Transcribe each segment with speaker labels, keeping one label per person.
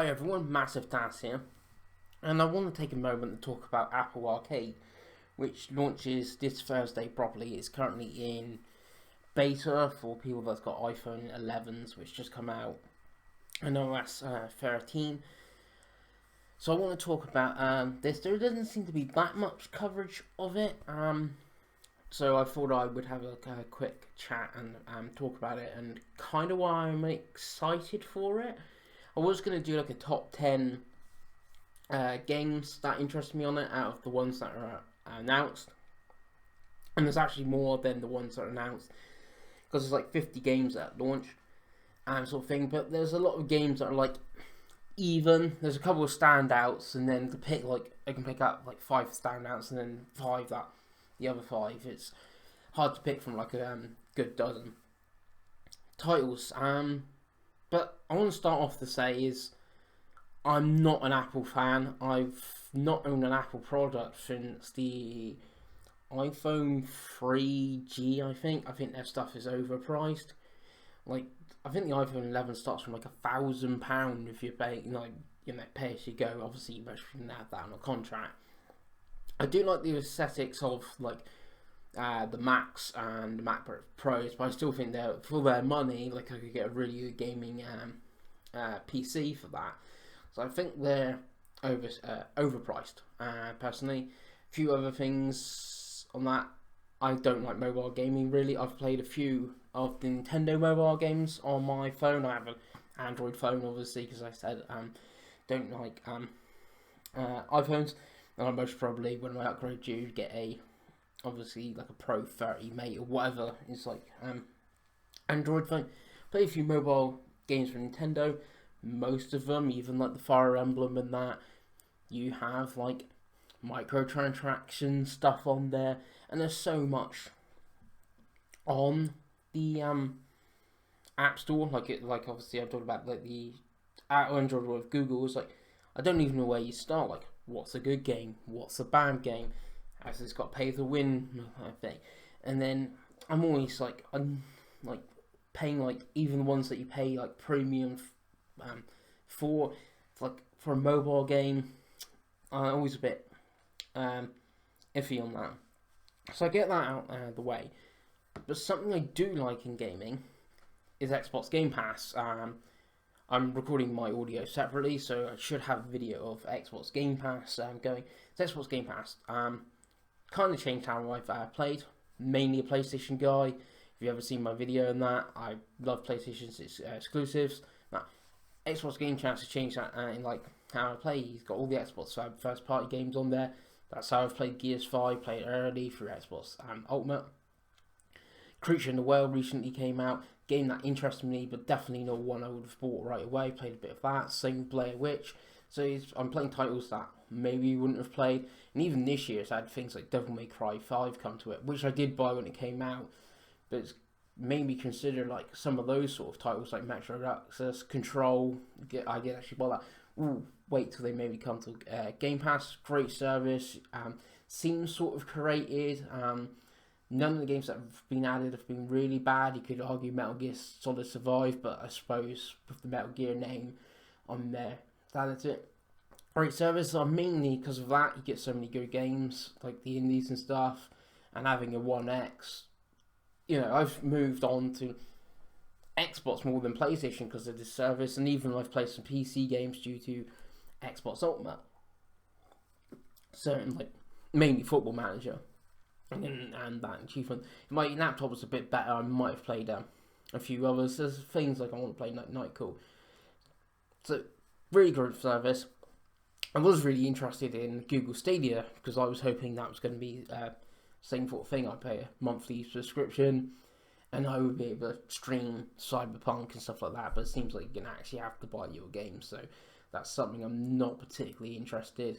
Speaker 1: Hi everyone, masofdas here, and I want to take a moment to talk about Apple Arcade, which launches this Thursday properly. It's currently in beta for people that's got iPhone 11s, which just come out, and OS 13. So I want to talk about this. There doesn't seem to be that much coverage of it, so I thought I would have a quick chat and talk about it, and kind of why I'm excited for it. I was going to do like a top 10 games that interest me on it out of the ones that are announced. And there's actually more than the ones that are announced, because there's like 50 games at launch and sort of thing. But there's a lot of games that are like even. There's a couple of standouts, and then to pick like I can pick up like 5 standouts and then 5 that the other 5. It's hard to pick from like a good dozen titles. But I want to start off to say is I'm not an Apple fan. I've not owned an Apple product since the iPhone 3G, I think. I think their stuff is overpriced. Like, I think the iPhone 11 starts from like £1,000 if you're paying, like, pay as you go. Obviously, you can have that on a contract. I do like the aesthetics of like the Macs and the MacBook Pros, but I still think that for their money, like I could get a really good gaming PC for that. So I think they're overpriced. Personally, a few other things on that. I don't like mobile gaming really. I've played a few of the Nintendo mobile games on my phone. I have an Android phone, obviously, because I said don't like iPhones. And I most probably, when I upgrade, you get obviously like a Pro 30 Mate or whatever. It's like Android phone. Play a few mobile games for Nintendo. Most of them, even like the Fire Emblem and that, you have like microtransaction stuff on there, and there's so much on the App Store. Like obviously I'm talking about like the Android with Google. Is like I don't even know where you start. Like, what's a good game? What's a bad game? Has it's got pay to win thing? And then I'm always like I'm like paying like even the ones that you pay like premium for like for a mobile game. I'm always a bit iffy on that. So I get that out of the way. But something I do like in gaming is Xbox Game Pass. I'm recording my audio separately, so I should have a video of Xbox Game Pass going. It's Xbox Game Pass. Kind of changed how I've played. Mainly a PlayStation guy. If you ever seen my video on that, I love PlayStation's exclusives. Now, Xbox Game Pass has changed that in like how I play. He's got all the Xbox first party games on there. That's how I've played Gears 5, played it early through Xbox Ultimate. Creature in the World recently came out. Game that interested me, but definitely not one I would have bought right away. Played a bit of that. Same Blair Witch. So I'm playing titles that maybe you wouldn't have played. And even this year, it's had things like Devil May Cry 5 come to it, which I did buy when it came out. But it's made me consider like some of those sort of titles like Metro Exodus, Control. I did actually buy that. Ooh, wait till they maybe come to Game Pass. Great service. Seems sort of created. None of the games that have been added have been really bad. You could argue Metal Gear Solid survived, but I suppose with the Metal Gear name on there, that's it. Great service. Mainly because of that, you get so many good games like the indies and stuff, and having a One X. I've moved on to Xbox more than PlayStation because of this service, and even I've played some PC games due to Xbox Ultimate. Certain like mainly Football Manager. And that achievement. If my laptop was a bit better, I might have played a few others. There's things like I want to play Night Cool. So, really good service. I was really interested in Google Stadia because I was hoping that was going to be same sort of thing. I'd pay a monthly subscription and I would be able to stream Cyberpunk and stuff like that. But it seems like you're going to actually have to buy your game. So, that's something I'm not particularly interested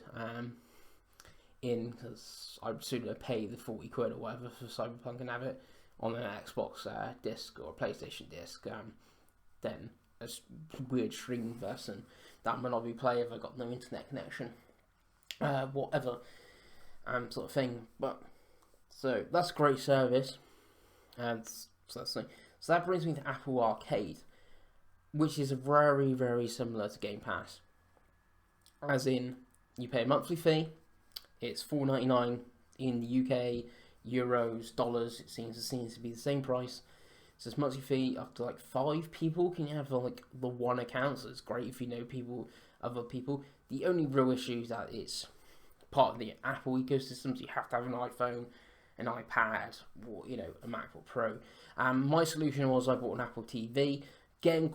Speaker 1: in, because I'd sooner pay the 40 quid or whatever for Cyberpunk and have it on an Xbox disc or a PlayStation disc than a weird streaming version that might not be play if I got no internet connection, whatever sort of thing. But so that's a great service, and so that brings me to Apple Arcade, which is very, very similar to Game Pass. as in you pay a monthly fee. It's $4.99 in the UK, euros, dollars. It seems to be the same price. So it's monthly fee. Up to like 5 people can have like the one account. So it's great if you know other people. The only real issue is that it's part of the Apple ecosystem. So you have to have an iPhone, an iPad, or a MacBook Pro. My solution was I bought an Apple TV. Getting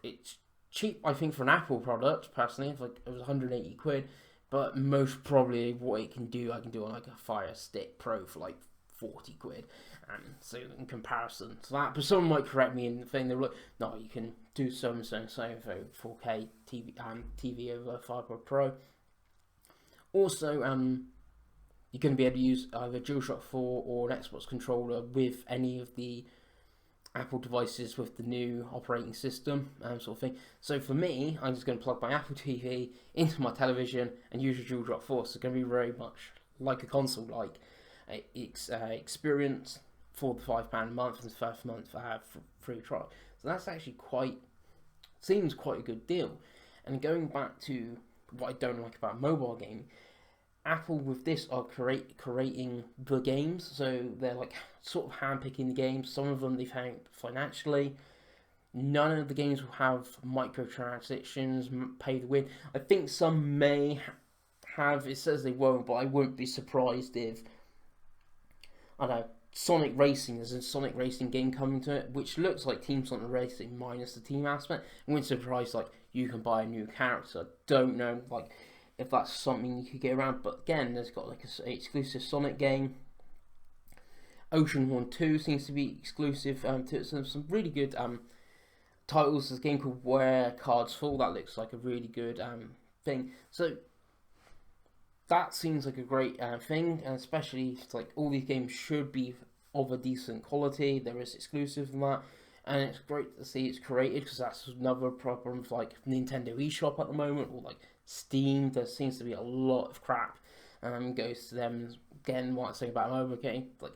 Speaker 1: it's cheap, I think, for an Apple product. Personally, it was 180 quid. But most probably, what it can do, I can do on like a Fire Stick Pro for like 40 quid. And so in comparison to that, but someone might correct me in the thing. They're like, no, you can do so and so for 4K TV over Firebird Pro. Also, you're going to be able to use either DualShock 4 or an Xbox controller with any of the Apple devices with the new operating system, sort of thing. So for me, I'm just going to plug my Apple TV into my television and use a DualShock 4. So it's going to be very much like a console-like experience for the £5 a month, and the first month I have free trial. So that's actually seems quite a good deal. And going back to what I don't like about mobile gaming, Apple with this are creating the games, so they're like sort of handpicking the games. Some of them they've found financially. None of the games will have microtransactions, pay to win. I think some may have. It says they won't, but I wouldn't be surprised if, I don't know, Sonic Racing, there's a Sonic Racing game coming to it, which looks like Team Sonic Racing minus the team aspect. I wouldn't be surprised like you can buy a new character. Don't know like if that's something you could get around, but again, there's got like an exclusive Sonic game. Oceanhorn 2 seems to be exclusive to it. So some really good titles. There's a game called Where Cards Fall that looks like a really good thing. So that seems like a great thing, and especially like all these games should be of a decent quality. There is exclusive in that, and it's great to see it's created, because that's another problem with like Nintendo eShop at the moment, or like Steam. There seems to be a lot of crap goes to them. Again, what I'm saying about mobile game, like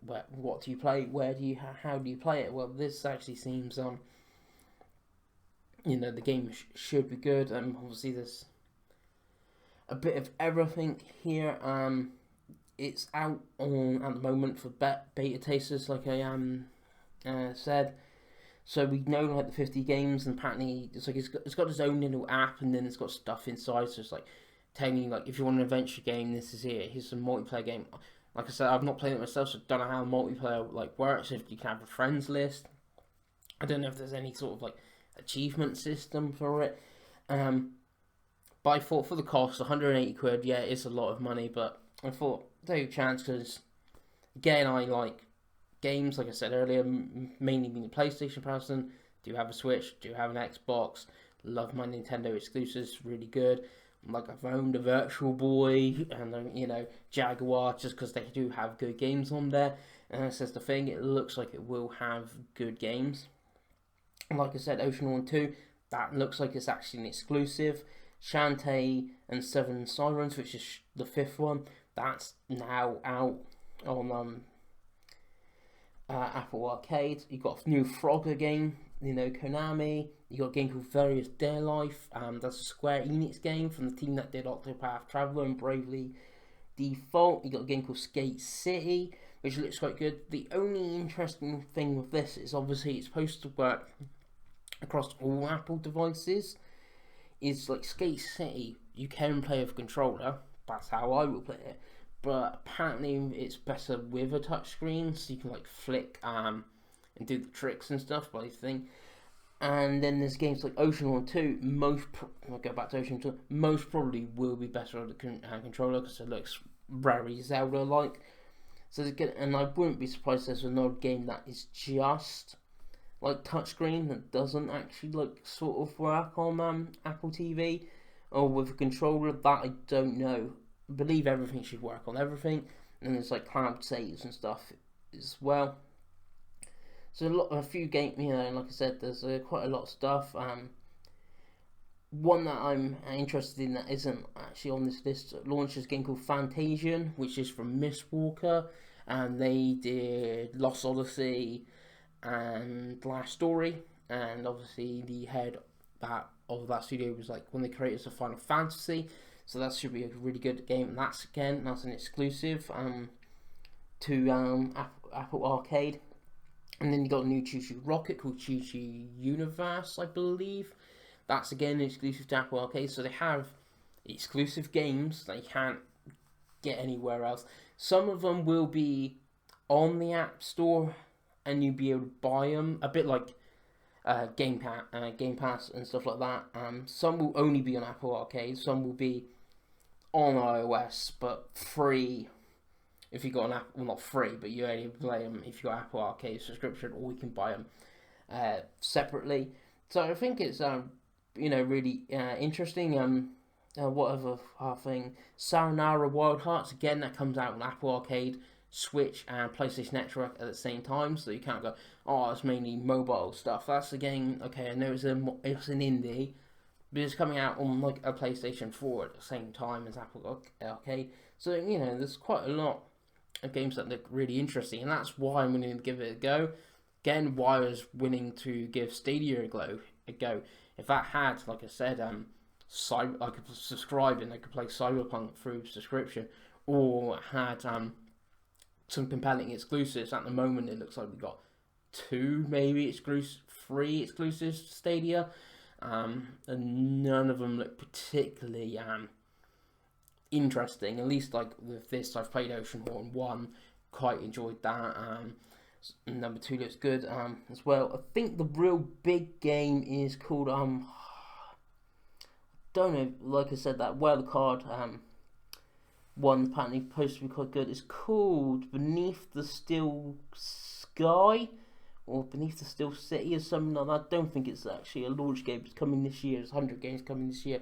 Speaker 1: what do you play? How do you play it? Well, this actually seems the game should be good. Obviously there's a bit of everything here. It's out on at the moment for beta testers, like I said. So we know like the 50 games, and apparently it's got its own little app, and then it's got stuff inside. So it's like telling you like if you want an adventure game, this is it. Here's some multiplayer game. Like I said, I've not played it myself, so I don't know how multiplayer like works. If you can have a friends list, I don't know if there's any sort of like achievement system for it. But I thought for the cost, 180 quid, yeah, it's a lot of money. But I thought take a chance, because again, I like games, like I said earlier, mainly being a PlayStation person. Do have a Switch, do have an Xbox, love my Nintendo exclusives, really good. Like I've owned a Virtual Boy and Jaguar, just because they do have good games on there. And that's just the thing, it looks like it will have good games. And like I said, Oceanhorn 2, that looks like it's actually an exclusive. Shantae and Seven Sirens, which is the 5th one, that's now out on Apple Arcade. You got a new Frogger game, Konami. You got a game called Various Dare Life. That's a Square Enix game from the team that did Octopath Traveler and Bravely Default. You got a game called Skate City, which looks quite good. The only interesting thing with this is obviously it's supposed to work across all Apple devices. Is like Skate City, you can play with a controller. That's how I will play it. But apparently it's better with a touchscreen, so you can like flick and do the tricks and stuff by the thing. And then there's games like Oceanhorn 2. I'll go back to Oceanhorn 2. Most probably will be better on the controller, because it looks very Zelda-like. So and I wouldn't be surprised if there's another game that is just like touchscreen that doesn't actually like sort of work on Apple TV or with a controller. That I don't know. I believe everything should work on everything, and there's like cloud saves and stuff as well. So a few games, and like I said, there's quite a lot of stuff. One that I'm interested in that isn't actually on this list launches a game called Fantasian, which is from Mistwalker, and they did Lost Odyssey and Last Story, and obviously the head that of that studio was like when they created the Final Fantasy. So that should be a really good game. And that's an exclusive to Apple Arcade. And then you got a new Choo Choo Rocket called Choo Choo Universe, I believe. That's again exclusive to Apple Arcade. So they have exclusive games that you can't get anywhere else. Some of them will be on the App Store, and you'll be able to buy them. A bit like Game Pass and stuff like that. Some will only be on Apple Arcade. Some will be on iOS, but free. If you got an Apple, well, not free, but you only play them if you got Apple Arcade subscription, or you can buy them separately. So I think it's really interesting. What other thing? Sayonara Wild Hearts, again, that comes out on Apple Arcade, Switch, and PlayStation Network at the same time, so you can't go, oh, it's mainly mobile stuff. That's the game. Okay, I know it's an indie, but it's coming out on like a PlayStation 4 at the same time as Apple Arcade. So there's quite a lot of games that look really interesting, and that's why I'm going to give it a go. Again, why I was willing to give Stadia a go. If that had, like I said, I could subscribe and I could play Cyberpunk through subscription, or had some compelling exclusives. At the moment, it looks like we've got 2, maybe free exclusives to Stadia, and none of them look particularly interesting. At least like with this, I've played Oceanhorn 1, quite enjoyed that. Number 2 looks good as well. I think the real big game is called don't know, like I said, that Wildcard one apparently supposed to be quite good. It's called Beneath the Steel Sky, or Beneath the Steel City, or something like that. I don't think it's actually a launch game. It's coming this year. There's 100 games coming this year.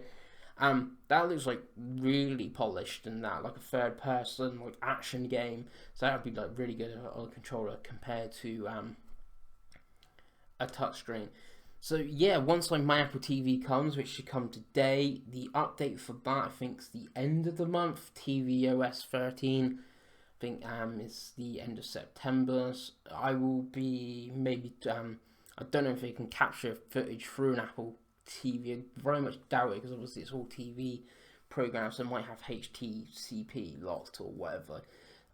Speaker 1: That looks like really polished and that, like a third person like action game. So that would be like really good on a controller compared to a touchscreen. So yeah, once like my Apple TV comes, which should come today, the update for that I think is the end of the month. tvOS 13, I think is the end of September. So I will be maybe I don't know if they can capture footage through an Apple TV. I very much doubt it, because obviously it's all TV programs, so it might have HTCP locked or whatever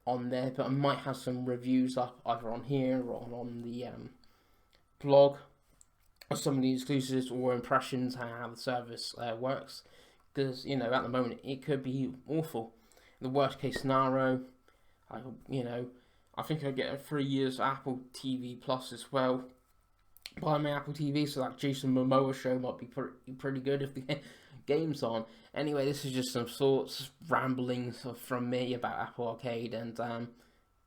Speaker 1: on there. But I might have some reviews up either on here or on the blog of some of the exclusives or impressions how the service works, because at the moment it could be awful. In the worst case scenario, I think I get a 3 years Apple TV Plus as well by my Apple TV, so that Jason Momoa show might be pretty good if the game's on. Anyway, this is just some thoughts, ramblings from me about Apple Arcade and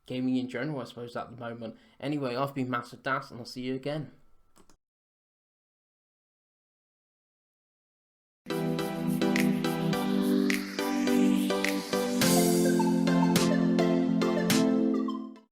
Speaker 1: gaming in general, I suppose, at the moment. Anyway, I've been masofdas, and I'll see you again.